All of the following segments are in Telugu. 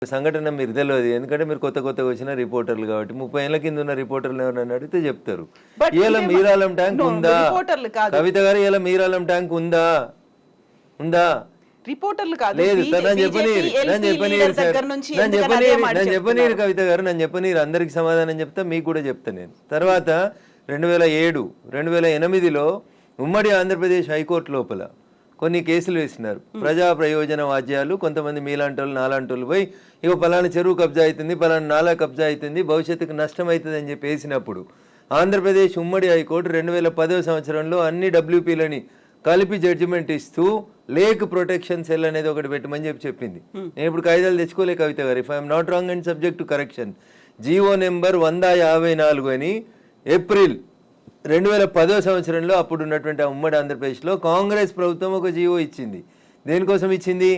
సంఘటన మీకు తెలియదు, ఎందుకంటే మీరు కొత్తగా వచ్చిన రిపోర్టర్లు కాబట్టి. 30 ఏళ్ల కింద ఉన్న రిపోర్టర్లు ఎవరైనా అడిగితే చెప్తారు. ఇలా మీరాలం ట్యాంక్ ఉందా కవిత గారు? ఇలా మీరాలం ట్యాంక్ ఉందా? ఉందా? రిపోర్టర్లు కాదు, లేదు. నన్ను చెప్పనీరు కవిత గారు, నన్ను చెప్పనీరు. అందరికి సమాధానం చెప్తా, మీకు కూడా చెప్తా నేను. తర్వాత 2007, 2008లో ఉమ్మడి ఆంధ్రప్రదేశ్ హైకోర్టు లోపల కొన్ని కేసులు వేసినారు. ప్రజా ప్రయోజన వాద్యాలు, కొంతమంది మీలాంటోళ్ళు నాలాంటోళ్ళు పోయి ఇక పలానా చెరువు కబ్జా అవుతుంది, పలానా నాలా కబ్జా అవుతుంది, భవిష్యత్తుకు నష్టం అవుతుంది అని చెప్పి వేసినప్పుడు ఆంధ్రప్రదేశ్ ఉమ్మడి హైకోర్టు 2010 సంవత్సరంలో అన్ని డబ్ల్యూపీలని కలిపి జడ్జిమెంట్ ఇస్తూ లేక్ ప్రొటెక్షన్ సెల్ అనేది ఒకటి పెట్టమని చెప్పింది. నేను ఇప్పుడు కాయిదాలు తెచ్చుకోలే కవిత గారు, if I'm not wrong and subject to correction. GO number 154 అని ఏప్రిల్ 2010 సంవత్సరంలో అప్పుడు ఉన్నటువంటి ఉమ్మడి ఆంధ్రప్రదేశ్లో కాంగ్రెస్ ప్రభుత్వం ఒక జీవో ఇచ్చింది. దేనికోసం ఇచ్చింది?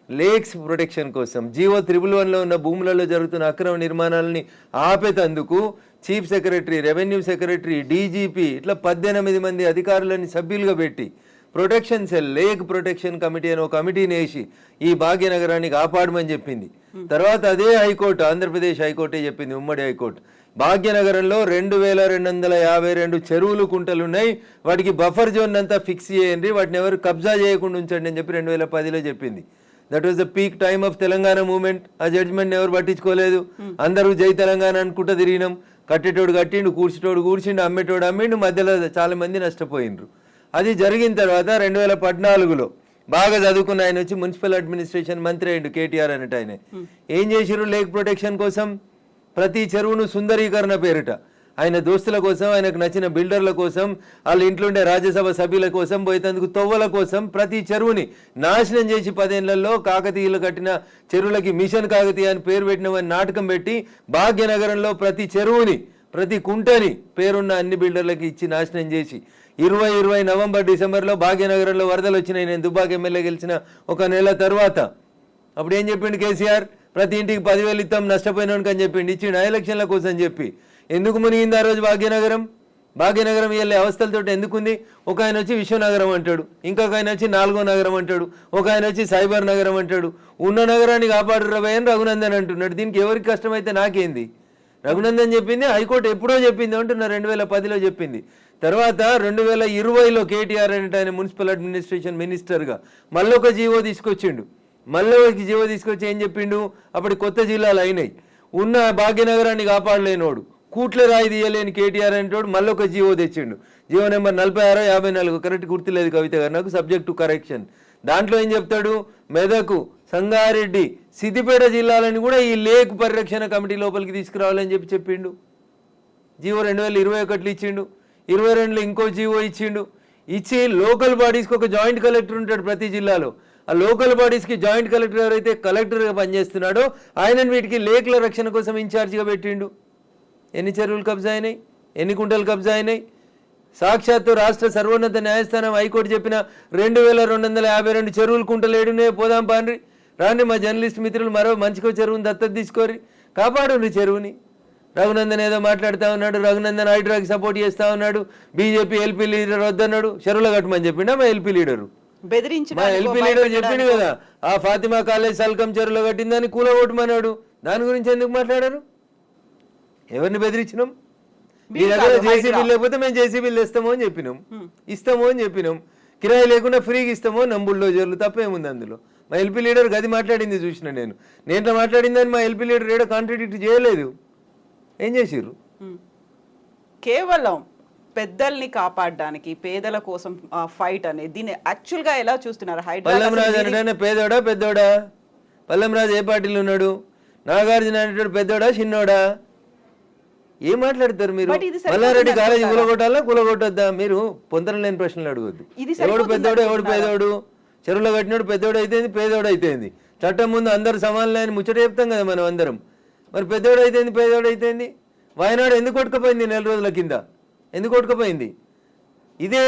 లేక్స్ ప్రొటెక్షన్ కోసం. జీవో 111లో ఉన్న భూములలో జరుగుతున్న అక్రమ నిర్మాణాలని ఆపేతందుకు chief secretary, revenue secretary, DGP ఇట్లా 18 మంది అధికారులని సభ్యులుగా పెట్టి protection cell, lake protection committee అని ఒక కమిటీని వేసి ఈ భాగ్యనగరాన్ని కాపాడమని చెప్పింది. తర్వాత అదే హైకోర్టు, ఆంధ్రప్రదేశ్ హైకోర్టే చెప్పింది, ఉమ్మడి హైకోర్టు, భాగ్యనగరంలో 2252 చెరువులు, కుంటలు ఉన్నాయి, వాటికి బఫర్ జోన్ అంతా ఫిక్స్ చేయండి, వాటిని ఎవరు కబ్జా చేయకుండా ఉంచండి అని చెప్పి 2010లో చెప్పింది. That was the peak time of Telangana movement. ఆ జడ్జిమెంట్ ఎవరు పట్టించుకోలేదు. అందరూ జై తెలంగాణ అనుకుంటూ తిరిగినాం. కట్టేటోడు కట్టిండు, కూర్చేటోడు కూర్చిండు, అమ్మేటోడు అమ్మిండు, మధ్యలో చాలా మంది నష్టపోయిండ్రు. అది జరిగిన తర్వాత 2014లో బాగా చదువుకున్న ఆయన వచ్చి మున్సిపల్ అడ్మినిస్ట్రేషన్ మంత్రి అయ్యిండు, కేటీఆర్ అన్నట్టు. ఆయన ఏం చేసిరు లేక్ ప్రొటెక్షన్ కోసం? ప్రతి చెరువును సుందరీకరణ పేరిట ఆయన దోస్తుల కోసం, ఆయనకు నచ్చిన బిల్డర్ల కోసం, వాళ్ళ ఇంట్లో ఉండే రాజ్యసభ సభ్యుల కోసం, పోయేందుకు తొవ్వల కోసం ప్రతి చెరువుని నాశనం చేసి 10 ఏళ్లలో కాకతీయులు కట్టిన చెరువులకి మిషన్ కాకతీయ అని పేరు పెట్టినవని నాటకం పెట్టి భాగ్యనగరంలో ప్రతి చెరువుని, ప్రతి కుంటని పేరున్న అన్ని బిల్డర్లకి ఇచ్చి నాశనం చేసి 2020 నవంబర్, డిసెంబర్లో భాగ్యనగరంలో వరదలు వచ్చినాయి. నేను దుబ్బాక ఎమ్మెల్యే గెలిచిన 1 నెల తర్వాత అప్పుడు ఏం చెప్పిండు కేసీఆర్? ప్రతి ఇంటికి 10,000 ఇస్తాం నష్టపోయినానికి అని చెప్పిండు. ఇచ్చిండు ఎలక్షన్ల కోసం చెప్పి. ఎందుకు మునిగింది ఆ రోజు భాగ్యనగరం? భాగ్యనగరం వెళ్ళే అవస్థలతో ఎందుకుంది? ఒక ఆయన వచ్చి విశ్వనగరం అంటాడు, ఇంకొక ఆయన వచ్చి 4వ నగరం అంటాడు, ఒక ఆయన వచ్చి సైబర్ నగరం అంటాడు. ఉన్న నగరాన్ని కాపాడు రవయ్య అని రఘునందన్ అంటున్నాడు. దీనికి ఎవరికి కష్టమైతే నాకేంది? రఘునందన్ చెప్పింది, హైకోర్టు ఎప్పుడో చెప్పింది అంటున్నా, 2010లో చెప్పింది. తర్వాత 2020లో కేటీఆర్ అంటే ఆయన మున్సిపల్ అడ్మినిస్ట్రేషన్ మినిస్టర్గా మళ్ళీ ఒక జీవో తీసుకొచ్చిండు. మళ్ళీ ఒక జీవో తీసుకొచ్చి ఏం చెప్పిండు? అప్పుడు కొత్త జిల్లాలు అయినాయి, ఉన్న భాగ్యనగరాన్ని కాపాడలేనోడు, కూట్ల రాయి తీయలేని కేటీఆర్ అంటోడు మళ్ళీ ఒక జీవో తెచ్చిండు. జీవో నెంబర్ 46, 54 కరెక్ట్ గుర్తులేదు కవిత గారు నాకు, సబ్జెక్ట్ టు కరెక్షన్. దాంట్లో ఏం చెప్తాడు? మెదకు, సంగారెడ్డి, సిద్దిపేట జిల్లాలని కూడా ఈ లేక్ పరిరక్షణ కమిటీ లోపలికి తీసుకురావాలని చెప్పిండు. జీవో 2021లో ఇచ్చిండు. 22లో ఇంకో జీవో ఇచ్చిండు. ఇచ్చి లోకల్ బాడీస్కి ఒక జాయింట్ కలెక్టర్ ఉంటాడు ప్రతి జిల్లాలో. ఆ లోకల్ బాడీస్కి జాయింట్ కలెక్టర్ ఎవరైతే కలెక్టర్గా పనిచేస్తున్నాడో ఆయనను వీటికి లేక్ల రక్షణ కోసం ఇన్ఛార్జిగా పెట్టిండు. ఎన్ని చెరువులు కబ్జా అయినాయి? ఎన్ని కుంటలు కబ్జా అయినాయి? సాక్షాత్తు రాష్ట్ర సర్వోన్నత న్యాయస్థానం హైకోర్టు చెప్పిన 2252 చెరువులు, కుంటలు ఏడున్నాయో పోదాం పాండ్రి, రాండి మా జర్నలిస్ట్ మిత్రులు మరో మంచికో చెరువుని దత్తత తీసుకోరి, కాపాడు చెరువుని. రఘునందన్ ఏదో మాట్లాడుతూ ఉన్నాడు, రఘునందన్ హైడ్రాకి సపోర్ట్ చేస్తూ ఉన్నాడు, బీజేపీ ఎల్పీ లీడర్ వద్దన్నాడు, చెరువులు కట్టమని చెప్పిండా మా ఎల్పీ లీడరు? మా ఎల్పీ లీడర్ చెప్పిండు కదా, ఆ ఫాతిమా కాలేజ్ సల్కం చెరువులో కట్టిందని కూలగొట్టమన్నాడు. దాని గురించి ఎందుకు మాట్లాడారు? ఎవరిని బెదిరించినాం? మీ దగ్గర జేసీబీలు లేకపోతే మేము జేసీబీలు ఇస్తామో అని చెప్పినాం, ఇస్తామో అని చెప్పినాం. కిరాయి లేకుండా ఫ్రీగా ఇస్తామో, నంబుల్లో జరులు తప్పేముంది అందులో? మా ఎల్పీ లీడర్ గది మాట్లాడింది చూసిన నేను మాట్లాడిందని మా ఎల్పీ లీడర్ ఏడో కాంట్రాడిక్ట్ చేయలేదు. ఏం చేసిర్రు? కేవలం పెద్దల్ని కాపాడడానికి, పేదల కోసం ఫైట్ అనేది దీన్ని యాక్చువల్ గా ఎలా చూస్తున్నారు? పల్లం రాజు అంటే పేదోడా పెద్దోడా? పల్లం రాజు ఏ పార్టీలో ఉన్నాడు? నాగార్జున అనేటోడు పెద్దోడా చిన్నోడా? ఏం మాట్లాడతారు మీరు? మల్లారెడ్డి కాలేజీ కూలగొట్టొద్దా? మీరు పొందడం లేని ప్రశ్నలు అడగొద్దు. ఎవడు పెద్దోడు ఎవడు పేదోడు? చెరువులో కట్టినోడు పెద్దోడు అయితేంది, పేదోడు అయితేంది. చట్టం ముందు అందరు సమానులే అని ముచ్చట చెప్తాం కదా మనం అందరం. మరి పెద్దోడు అయితేంది, పేదోడు అయితేంది? వాయనాడు ఎందుకు కొట్టుకుపోయింది 4 రోజుల కింద? ఎందుకు కొట్టుకుపోయింది? ఇదే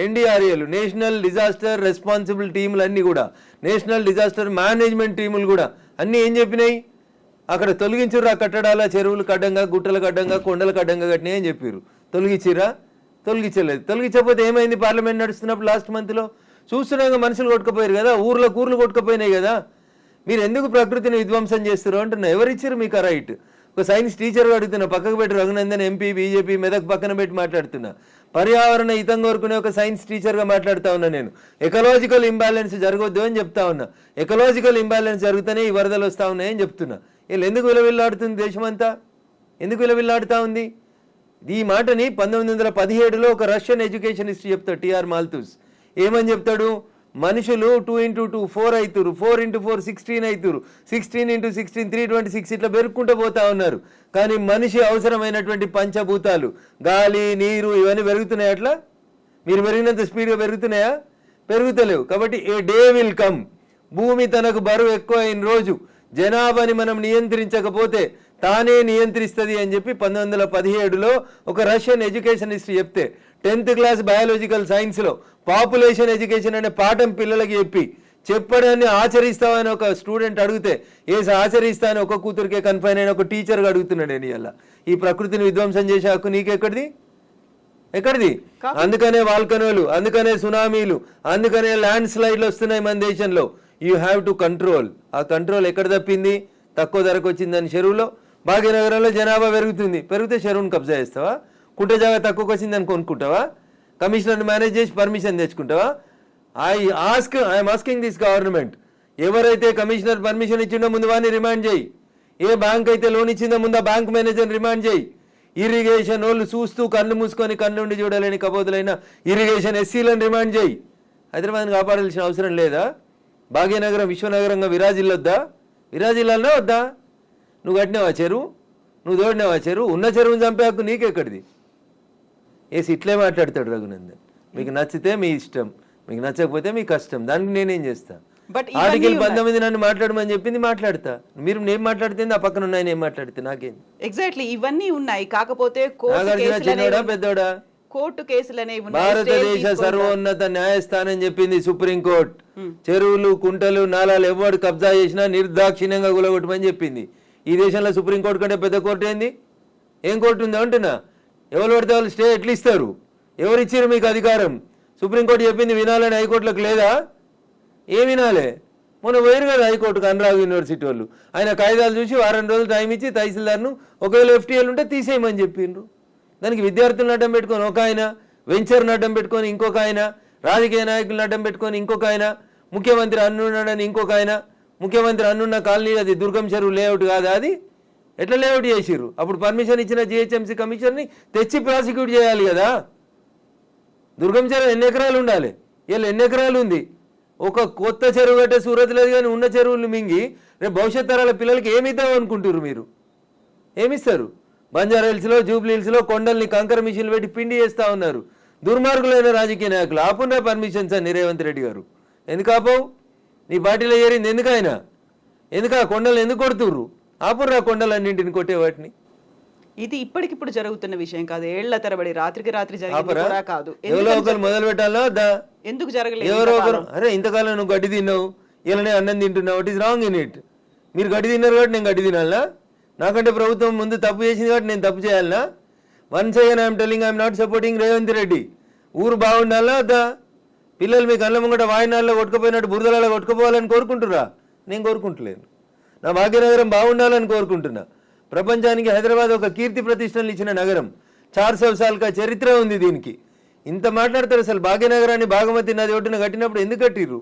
ఎన్డీఆర్ఏలు, నేషనల్ డిజాస్టర్ రెస్పాన్సిబుల్ టీములు అన్నీ కూడా, నేషనల్ డిజాస్టర్ మేనేజ్మెంట్ టీములు కూడా అన్నీ ఏం చెప్పినాయి? అక్కడ తొలగించుర్రు ఆ కట్టడాల, చెరువులు కడ్డంగా, గుట్టల కడ్డంగా, కొండల కడ్డంగా కట్టినాయి అని చెప్పారు. తొలగించిరా? తొలగించలేదు. తొలగించకపోతే ఏమైంది? పార్లమెంట్ నడుస్తున్నప్పుడు లాస్ట్ మంత్లో చూస్తున్నాగా మనుషులు కొట్టుకుపోయారు కదా, ఊర్లో కూర్లు కొట్టుకుపోయినాయి కదా. మీరు ఎందుకు ప్రకృతిని విధ్వంసం చేస్తారు అంటున్నా. ఎవరిచ్చారు మీకు ఆ రైట్? ఒక సైన్స్ టీచర్ అడుగుతున్నా, పక్కకు పెట్టి రఘునందన్ ఎంపీ బీజేపీ మెదక్ పక్కన పెట్టి మాట్లాడుతున్నా. పర్యావరణ హితం కోరుకునే ఒక సైన్స్ టీచర్గా మాట్లాడుతూ ఉన్నా. నేను ఎకలాజికల్ ఇంబ్యాలెన్స్ జరగొద్దు అని చెప్తా ఉన్నా. ఎకలాజికల్ ఇంబ్యాలెన్స్ జరుగుతూనే ఈ వరదలు వస్తూ ఉన్నాయని చెప్తున్నా. వీళ్ళు ఎందుకు విలవిల్లాడుతుంది దేశమంతా? ఎందుకు విలవిల్లాడుతూ ఉంది? ఈ మాటని 1917లో ఒక రష్యన్ ఎడ్యుకేషన్ హిస్టరీ చెప్తాడు టిఆర్ మాల్తూస్. ఏమని చెప్తాడు? మనుషులు 2 into 2 4 అవుతారు, 4 into 4 16 అవుతారు, 16 into 16 326 ఇట్లా పెరుక్కుంటూ పోతా ఉన్నారు. కానీ మనిషి అవసరమైనటువంటి పంచభూతాలు గాలి నీరు ఇవన్నీ పెరుగుతున్నాయి. అట్లా మీరు పెరిగినంత స్పీడ్గా పెరుగుతున్నాయా? పెరుగుతలేవు. కాబట్టి ఏ డే విల్ కమ్, భూమి తనకు బరువు ఎక్కువ అయిన రోజు జనాభాని మనం నియంత్రించకపోతే తానే నియంత్రిస్తుంది అని చెప్పి 1917లో ఒక రష్యన్ ఎడ్యుకేషన్ హిస్టరీ చెప్తే 10th క్లాస్ బయాలజికల్ సైన్స్లో పాపులేషన్ ఎడ్యుకేషన్ అనే పాఠం పిల్లలకి చెప్పడాన్ని ఆచరిస్తామని ఒక స్టూడెంట్ అడిగితే ఆచరిస్తా అని ఒక కూతురికే కన్ఫైన్ అయిన ఒక టీచర్గా అడుగుతున్నాడు. నేను ఇలా ఈ ప్రకృతిని విధ్వంసం చేసే హక్కు నీకెక్కడిది? ఎక్కడిది? అందుకనే వాల్కనోలు, అందుకనే సునామీలు, అందుకనే ల్యాండ్ స్లైడ్లు వస్తున్నాయి మన దేశంలో. You have to control. ఆ కంట్రోల్ ఎక్కడ తప్పింది? తక్కువ ధరకు వచ్చిందని చెరువులో. భాగ్యనగరంలో జనాభా పెరుగుతుంది, పెరిగితే చెరువును కబ్జా చేస్తావా? కుంట జాగా తక్కువకి వచ్చిందని కొనుక్కుంటావా? కమిషనర్ని మేనేజ్ చేసి పర్మిషన్ తెచ్చుకుంటావా? ఐఎమ్ ఆస్కింగ్ దిస్ గవర్నమెంట్, ఎవరైతే కమిషనర్ పర్మిషన్ ఇచ్చిండో ముందు వాడిని రిమాండ్ చేయి. ఏ బ్యాంక్ అయితే లోన్ ఇచ్చిందో ముందు ఆ బ్యాంక్ మేనేజర్ని రిమాండ్ చేయి. ఇరిగేషన్ వాళ్ళు చూస్తూ కళ్ళు మూసుకొని కన్నుండి చూడలేని కబోదులైన ఇరిగేషన్ ఎస్సీలను రిమాండ్ చేయి. హైదరాబాద్ని కాపాడాల్సిన అవసరం లేదా? భాగ్యనగరం విశ్వనగరంగా విరాజిల్లొద్దా? విరాజిల్లాలనే వద్దా? నువ్వు కట్టినావా చెరువు? నువ్వు తోడినావా చెరువు? ఉన్న చెరువుని చంపే హక్కు నీకెక్కడిది? ఇట్లే మాట్లాడతాడు రఘునందన్. మీకు నచ్చితే మీ ఇష్టం, మీకు నచ్చకపోతే మీ కష్టం. దానికి నేనేం చేస్తా? ఆర్టికల్ 19 నన్ను మాట్లాడమని చెప్పింది, మాట్లాడతా. మీరు నేను మాట్లాడితే ఆ పక్కన ఉన్నాయి, నేను మాట్లాడితే నాకేం? ఎగ్జాక్ట్లీ ఇవన్నీ ఉన్నాయి. కాకపోతే చిన్నోడా పెద్దోడా? కోర్టు కేసులు అనేవి భారతదేశ సర్వోన్నత న్యాయస్థానం చెప్పింది, సుప్రీంకోర్టు, చెరువులు కుంటలు నాలాలు ఎవడు కబ్జా చేసినా నిర్దాక్షిణ్యంగా గులగొట్టమని చెప్పింది. ఈ దేశంలో సుప్రీంకోర్టు కంటే పెద్ద కోర్టు ఏంది? ఏం కోర్టు ఉందో అంటున్నా. ఎవరు పడితే వాళ్ళు స్టే ఎట్లా ఇస్తారు? ఎవరు ఇచ్చారు మీకు అధికారం? సుప్రీంకోర్టు చెప్పింది వినాలని హైకోర్టులకు లేదా? ఏం వినాలే? మొన్న పోయారు కదా హైకోర్టుకు అనురాగ్ యూనివర్సిటీ వాళ్ళు. ఆయన కాయిదాలు చూసి వారం రోజులు టైం ఇచ్చి తహసీల్దార్ను ఒకవేళ ఎఫ్టీఎల్ ఉంటే తీసేయమని చెప్పిండ్రు. దానికి విద్యార్థులను అడ్డం పెట్టుకొని ఒక ఆయన, వెంచర్ను అడ్డం పెట్టుకొని ఇంకొక ఆయన, రాజకీయ నాయకులను అడ్డం పెట్టుకొని ఇంకొక ఆయన, ముఖ్యమంత్రి అన్నున్నాడని ఇంకొక ఆయన. ముఖ్యమంత్రి అన్నున్న కాలనీ అది దుర్గం చెరువు లేఅవుట్ కాదా? అది ఎట్లా లేఅవుట్ చేసిర్రు? అప్పుడు పర్మిషన్ ఇచ్చిన జిహెచ్ఎంసీ కమిషనర్ని తెచ్చి ప్రాసిక్యూట్ చేయాలి కదా. దుర్గం చెరువు ఎన్ని ఎకరాలు ఉండాలి? వీళ్ళు ఎన్ని ఎకరాలు ఉంది? ఒక కొత్త చెరువు కట్టే సూరత్ లేదు, కానీ ఉన్న చెరువులు మింగి రేపు భవిష్యత్ తరాల పిల్లలకి ఏమిద్దాం అనుకుంటారు మీరు? ఏమిస్తారు? బంజారా హిల్స్లో జూబ్లీ హిల్స్లో కొండల్ని కంకర మిషన్లు పెట్టి పిండి చేస్తూ ఉన్నారు దుర్మార్గులైన రాజకీయ నాయకులు. ఆపున్నా పర్మిషన్స్ అని రేవంత్ రెడ్డి గారు. ఎందుకు ఆపవు? నీ పార్టీలో ఏరింది ఎందుకైనా? ఎందుకు ఆ కొండలు ఎందుకు కొడుతుర్రు? ఆపుర్రా కొండలన్నింటిని కొట్టే వాటిని. ఇది ఇప్పటికిప్పుడు జరుగుతున్న విషయం కాదు, ఏళ్ల తరబడి రాత్రికి రాత్రి జరిగింది కూడా కాదు. ఎవరో ఒకరు మొదలు పెట్టాలా? ఎందుకు జరగలేదు? ఎవరో ఒకరు, అరే ఇంతకాలం నువ్వు గడ్డి తిన్నావు, ఇలానే అన్నం తింటున్నావు, it is wrong in it. మీరు గడ్డి తిన్నారు కాబట్టి నేను గడ్డి తినాలా? నాకంటే ప్రభుత్వం ముందు తప్పు చేసింది కాబట్టి నేను తప్పు చేయాలనా? Once again I'm telling I'm not supporting Revanth Reddy. ఊరు బాగుండాలా వద్దా? పిల్లలు మీ కళ్ళ ముంగట వాయినాల్లో కొట్టుకుపోయినట్టు బురదలలో కొట్టుకుపోవాలని కోరుకుంటురా? నేను కోరుకుంటలేను. నా భాగ్యనగరం బాగుండాలని కోరుకుంటున్నా. ప్రపంచానికి హైదరాబాద్ ఒక కీర్తి ప్రతిష్టలు ఇచ్చిన నగరం. 400 సార్లుగా చరిత్ర ఉంది దీనికి. ఇంత మాట్లాడతారు. అసలు భాగ్యనగరాన్ని బాగమతి నది ఒడ్డున కట్టినప్పుడు ఎందుకు కట్టిర్రు?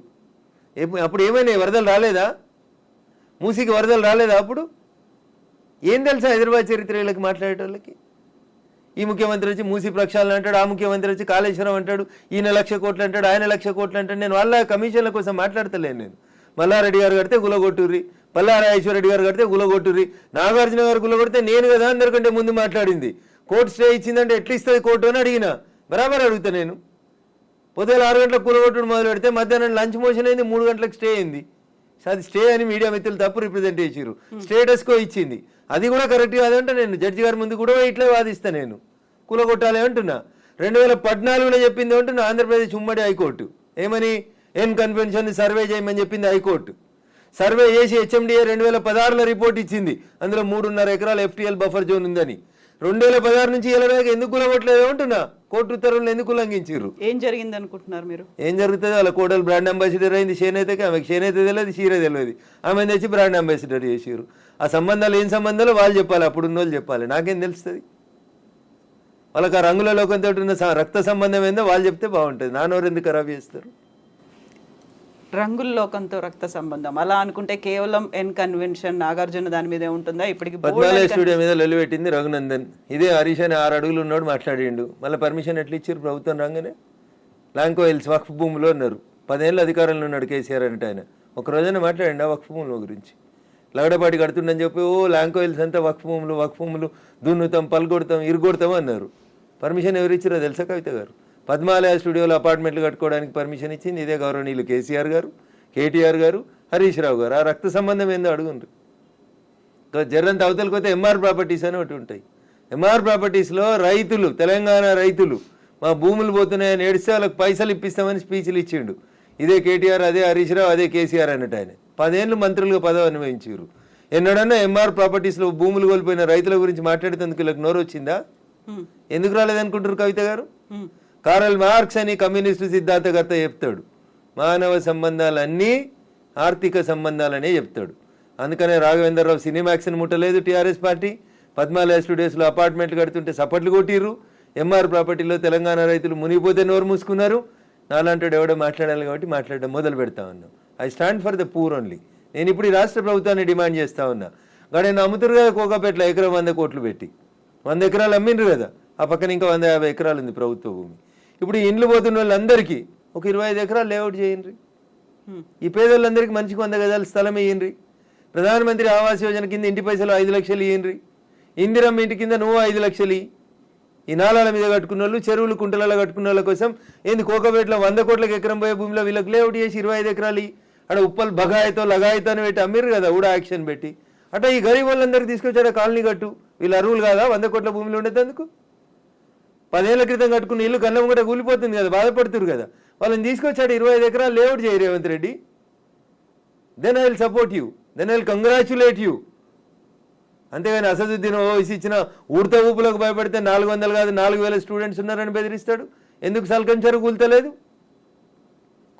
అప్పుడు ఏమైనా వరదలు రాలేదా? మూసీకి వరదలు రాలేదా? అప్పుడు ఏం తెలుసా హైదరాబాద్ చరిత్ర వీళ్ళకి మాట్లాడేటోళ్ళకి? ఈ ముఖ్యమంత్రి వచ్చి మూసీ ప్రక్షాళన అంటాడు, ఆ ముఖ్యమంత్రి వచ్చి కాళేశ్వరం అంటాడు, ఈయన 1,00,000 కోట్లు అంటాడు, ఆయన 1,00,000 కోట్లు అంటాడు. నేను వాళ్ళ కమిషన్ల కోసం మాట్లాడతలేను. నేను మల్లారెడ్డి గారు కడితే గులగొట్టుర్రి, పల్లారాజేశ్వరరెడ్డి గారు కడితే గులగొట్టుర్రి, నాగార్జున గారు గులగొడితే నేను కదా అందరికంటే ముందు మాట్లాడింది. కోర్టు స్టే ఇచ్చిందంటే ఎట్లా ఇస్తుంది కోర్టు అని అడిగిన. బరాబర్ అడుగుతా నేను. పొద్దున 6 గంటలకు కూలగొట్టుడు మొదలు పెడితే మధ్యాహ్నం లంచ్ మోషన్ అయింది, 3 గంటలకు స్టే అయింది. అది స్టే అని మీడియా మిత్రులు తప్పు రిప్రజెంట్ చేసిర్రు. స్టేటస్కో ఇచ్చింది, అది కూడా కరెక్ట్ కాదంటే నేను జడ్జి గారి ముందు కూడా ఇట్లా వాదిస్తా. నేను కూలగొట్టాలి అంటున్నా. 2014లో చెప్పింది అంటున్నా ఆంధ్రప్రదేశ్ ఉమ్మడి హైకోర్టు. ఏమని? ఎన్ కన్వెన్షన్ సర్వే చేయమని చెప్పింది హైకోర్టు. సర్వే చేసి హెచ్ఎండిఏ 2016లో రిపోర్ట్ ఇచ్చింది. అందులో 3.5 ఎకరాల ఎఫ్టీఎల్ బఫర్ జోన్ ఉందని. 2016 నుంచి ఇలాగ ఎందుకు కులగొట్టలేదు అంటున్నా. కోర్టు ఉత్తర్వులను ఎందుకు ఉల్లంఘించారు? ఏం జరిగింది అనుకుంటున్నారు మీరు? ఏం జరుగుతుంది? వాళ్ళ కోడలు బ్రాండ్ అంబాసిడర్ అయింది చేనేతకి, ఆమెకి చేనేత తెలియదు, చీర తెలియదు, ఆమె తెచ్చి బ్రాండ్ అంబాసిడర్ చేసారు. ఆ సంబంధాలు ఏం సంబంధాలు వాళ్ళు చెప్పాలి, అప్పుడు ఉన్న వాళ్ళు చెప్పాలి, నాకేం తెలుస్తుంది? వాళ్ళకి ఆ రంగుల లోకంతో ఉన్న రక్త సంబంధం ఏందో వాళ్ళు చెప్తే బాగుంటుంది. నాన్నోరు ఎందుకు ఖరాబ్ చేస్తారు? రంగుల లోకంతో రక్త సంబంధం అలా అనుకుంటే కేవలం ఎన్ కన్వెన్షన్ నాగార్జున దాని మీదే ఉంటుందా? ఇప్పటికి పద్మాలయ స్టూడియో మీద లొల్లి పెట్టింది రఘునందన్. ఇదే హరీష్ అని 6 అడుగులు ఉన్నాడు మాట్లాడిండు. మళ్ళీ పర్మిషన్ ఎట్లా ఇచ్చారు ప్రభుత్వం రాగానే? లాంకో హిల్స్ వక్ఫ్ భూములో ఉన్నారు, 10 ఏళ్ళు అధికారంలో ఉన్నాడు కేసీఆర్ అంటే. ఆయన ఒక రోజైనా మాట్లాడండి ఆ వక్ఫ్ భూముల గురించి? లగడపాటి కడుతుండని చెప్పి లాంకో హిల్స్ అంతా వక్ఫ్ భూములు దున్నుతాం, పలుకొడతాం, ఇరుగొడతాం అన్నారు. పర్మిషన్ ఎవరు ఇచ్చారో తెలుసా కవిత గారు? పద్మాలయ స్టూడియోలో అపార్ట్మెంట్లు కట్టుకోవడానికి పర్మిషన్ ఇచ్చింది ఇదే గౌరవనీయులు కేసీఆర్ గారు, కేటీఆర్ గారు, హరీష్ రావు గారు. ఆ రక్త సంబంధం ఏందో అడుగుండ్రు. జర్రంత అవతలకి పోతే ఎంఆర్ ప్రాపర్టీస్ అని ఒకటి ఉంటాయి. ఎంఆర్ ప్రాపర్టీస్లో రైతులు, తెలంగాణ రైతులు మా భూములు పోతున్నాయని ఏడిస్తే వాళ్ళకి పైసలు ఇప్పిస్తామని స్పీచ్లు ఇచ్చిండు. ఇదే కేటీఆర్, అదే హరీష్ రావు, అదే కేసీఆర్ అన్నట్టు. ఆయన 10 ఏళ్ళు మంత్రులుగా పదవి అనుభవించారు. ఎన్నడన్నా ఎంఆర్ ప్రాపర్టీస్లో భూములు కోల్పోయిన రైతుల గురించి మాట్లాడేందుకు వీళ్ళకి నోరు వచ్చిందా? ఎందుకు రాలేదనుకుంటారు కవిత గారు? కారల్ మార్క్స్ అని కమ్యూనిస్టు సిద్ధాంతకర్త చెప్తాడు, మానవ సంబంధాలన్నీ ఆర్థిక సంబంధాలనే చెప్తాడు. అందుకనే రాఘవేంద్రరావు సినిమాక్స్ని ముట్టలేదు టీఆర్ఎస్ పార్టీ. పద్మాలయ స్టూడియోస్లో అపార్ట్మెంట్లు కడుతుంటే సపట్లు కొట్టిర్రు. ఎంఆర్ ప్రాపర్టీలో తెలంగాణ రైతులు మునిగిపోతే నోరు మూసుకున్నారు. నాలాంటి ఎవడో మాట్లాడాలి కాబట్టి మాట్లాడడం మొదలు పెడతా ఉన్నాం. I stand for the poor only. నేను ఇప్పుడు ఈ రాష్ట్ర ప్రభుత్వాన్ని డిమాండ్ చేస్తా ఉన్నా. నేను అమ్ముతురు కదా కోకాపేటలో ఎకరం 100 కోట్లు పెట్టి, 100 ఎకరాలు అమ్మిండ్రు కదా. ఆ పక్కన ఇంకా 150 ఎకరాలు ఉంది ప్రభుత్వ భూమి. ఇప్పుడు ఈ ఇండ్లు పోతున్న వాళ్ళందరికీ ఒక 25 ఎకరాలు లేఅవుట్ చేయండి. ఈ పేదోళ్ళందరికీ మంచికి 100 గజాల స్థలం ఇయ్యండి. ప్రధానమంత్రి ఆవాస్ యోజన కింద ఇంటి పైసలు 5 లక్షలు ఇయ్యండి. ఇందిరమ్మ ఇంటి కింద నువ్వు 5 లక్షలు. ఈ నాలాల మీద కట్టుకున్న వాళ్ళు, చెరువులు కుంటలలో కట్టుకున్న వాళ్ళ కోసం ఏంది కోకపేటలో 100 కోట్లకు ఎకరం పోయే భూమిలో వీళ్ళకి లేఅవుట్ చేసి 25 ఎకరాలు అక్కడ ఉప్పల్ బగాయితో లగాయితో అని పెట్టి అమ్మిర్రు కదా, కూడా యాక్షన్ పెట్టి. అట్లా ఈ గరీబ్ వాళ్ళందరికీ తీసుకొచ్చాడు కాలనీ కట్టు. వీళ్ళు అరువులు కాదా 100 కోట్ల భూమిలో ఉండేందుకు? 10 ఏళ్ల క్రితం కట్టుకున్న ఇల్లు కన్నం కూడా కూలిపోతుంది కదా, బాధపడుతురు కదా. వాళ్ళని తీసుకొచ్చాడు 25 ఎకరాలు లేఅవుట్ చేయి Revanth Reddy. Then I will support you, then I will congratulate you. అంతేగాని అసదుద్దీన్ ఓవైసీ ఇచ్చిన ఉడత ఊపులకు భయపడితే 400 కాదు 4000 స్టూడెంట్స్ ఉన్నారని బెదిరిస్తాడు. ఎందుకు సల్కం చెరువు కూల్తలేదు?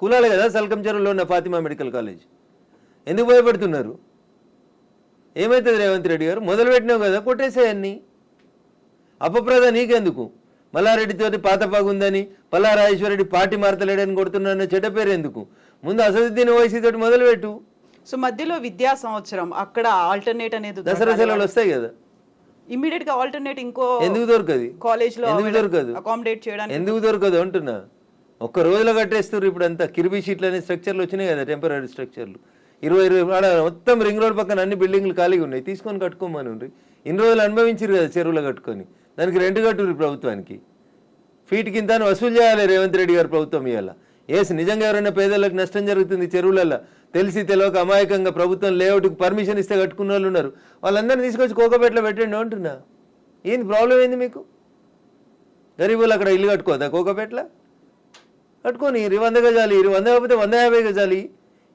కూలాలి కదా సల్కం చెరువులో ఉన్న ఫాతిమా మెడికల్ కాలేజ్. ఎందుకు భయపడుతున్నారు? ఏమవుతుంది రేవంత్ రెడ్డి గారు? మొదలుపెట్టినావు కదా, కొట్టేసేయన్ని. అపప్రద నీకెందుకు? మల్లారెడ్డితోటి పాతపాగుందని, పల్లారాజేశ్వరరెడ్డి పార్టీ మారతలేడని కొడుతున్నా చెడ్డ పేరు ఎందుకు? ముందు అసదుద్దీన్ ఓవైసీ తోటి మొదలుపెట్టు. సో మధ్యలో విద్యా సంవత్సరం అక్కడ ఆల్టర్నేట్ అనేది దసరా సెలవులు వస్తాయి కదా, ఇమీడియట్ గా ఆల్టర్నేట్ ఇంకో ఎందుకు దొరకదు? కాలేజ్ లో ఎందుకు దొరకదు? అకామిడేట్ చేయడానికి ఎందుకు దొరకదు అంటున్నా. ఒక్క రోజులో కట్టేస్తారు. ఇప్పుడు అంతా కిర్బీ షీట్లు అనే స్ట్రక్చర్లు వచ్చినాయి కదా, టెంపరీ స్ట్రక్చర్లు. 20 మొత్తం రింగ్ రోడ్ పక్కన అన్ని బిల్డింగ్లు ఖాళీగా ఉన్నాయి, తీసుకొని కట్టుకోమని ఉండ్రి. ఇన్ని రోజులు అనుభవించారు కదా చెరువులో కట్టుకొని, దానికి రెంట్ కట్టుర్రి ప్రభుత్వానికి. ఫీట్ కింద వసూలు చేయాలి రేవంత్ రెడ్డి గారు ప్రభుత్వం ఇవాళ. నిజంగా ఎవరైనా పేదలకు నష్టం జరుగుతుంది చెరువులలో తెలిసి తెలియక అమాయకంగా ప్రభుత్వం లేఅవుట్కి పర్మిషన్ ఇస్తే కట్టుకున్న వాళ్ళు ఉన్నారు, వాళ్ళందరినీ తీసుకొచ్చి కోకపేటలో పెట్టండి అంటున్నా. ఏంది ప్రాబ్లం ఏంది మీకు? గరీబులు అక్కడ ఇల్లు కట్టుకోదా కోకపేటలో? కట్టుకొని 100 గజాలి, 100 కాకపోతే 150 గజాలి,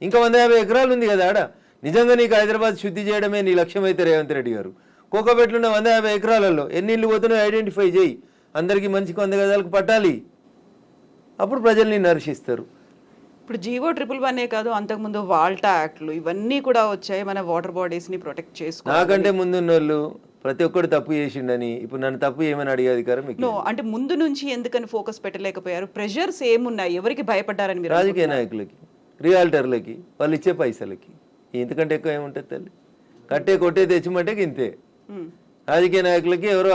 ఇంకా 150 ఎకరాలు ఉంది కదా ఆడ. నిజంగా నీకు హైదరాబాద్ శుద్ధి చేయడమే నీ లక్ష్యం అయితే రేవంత్ రెడ్డి గారు, కోకపేటలో ఉన్న 150 ఎకరాలలో ఎన్ని ఇళ్ళు పోతున్నాయో ఐడెంటిఫై చేయి. అందరికీ మంచికి 100 గజాలకు పట్టాలి. అప్పుడు ప్రజల్ని నర్శిస్తారు. ఇప్పుడు జీవో 111 కాదు, అంతకుముందు వాల్టా యాక్ట్లు ఇవన్నీ కూడా వచ్చాయి మన వాటర్ బాడీస్ ని ప్రొటెక్ట్ చేసుకో. నాకంటే ముందున్న వాళ్ళు ప్రతి ఒక్కరు తప్పు చేసిండని ఇప్పుడు నన్ను తప్పు ఏమని అడిగే అధికారం మీకు? అంటే ముందు నుంచి ఎందుకని ఫోకస్ పెట్టలేకపోయారు? ప్రెషర్స్ ఏమున్నాయి? ఎవరికి భయపడ్డారని మీరు? రాజకీయ నాయకులకి, రియాల్టర్లకి, వాళ్ళు ఇచ్చే పైసలకి. ఇంతకంటే ఎక్కువ ఏముంటుంది తల్లి? కట్టే కొట్టే తెచ్చిమంటే ఇంతే. రాజకీయ నాయకులకి ఎవరో